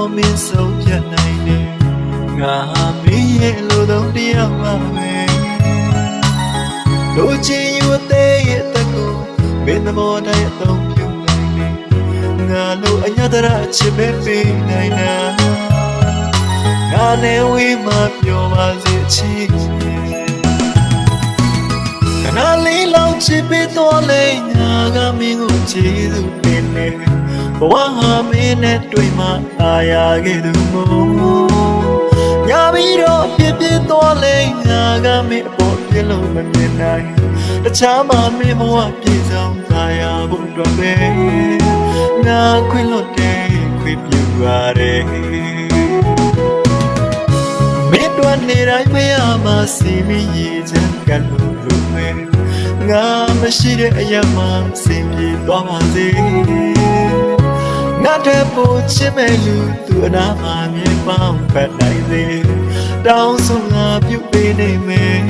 တော်မင်းဆုံးဖြတ်နိုင်တယ်ငါမင်းရဲ့လူတော်တရားမှာပဲလူချင်းယူတဲ့ရဲ့တကူမင်းသဘောတိုင်းအသုံးပြုနိုင်တယ်ငါလိုအညတရချစ်ပဲပေးနိုင်တာငါနဲ့ဝေးမှပြောပါစေချစ်ခဏလေးလောက်ချစ်ပေးတော့လေငါကမင်းကိုချစ်သူတင်နေဘဝဟာမင်းနဲ့တွေ့မှအာရခဲ့သူမို့ညာပြီးတော့ဖြစ်ဖြစ်တော့လေငါကမင်းအပေါ်ပြလို့မမြင်နိုင်တခြားမှမင်းဘဝပြည့်စုံသာယာဖို့အတွက်ပဲငါခွင့်လွတ်တယ်ခွင့်ပြုရတယ်မင်းတို့နေတိုင်းမရမှစီမီရည်ချမ်းကလို့လို့ပဲငါမရှိတဲ့အရာမှစင်ပြေသွားပါစေငါတဲ့ပိုချစ်မဲ့လူသူအနာမှာမြင်ပေါင်းဖက်နိုင်စေတောင်းဆိုငါပြုပေးနေမယ်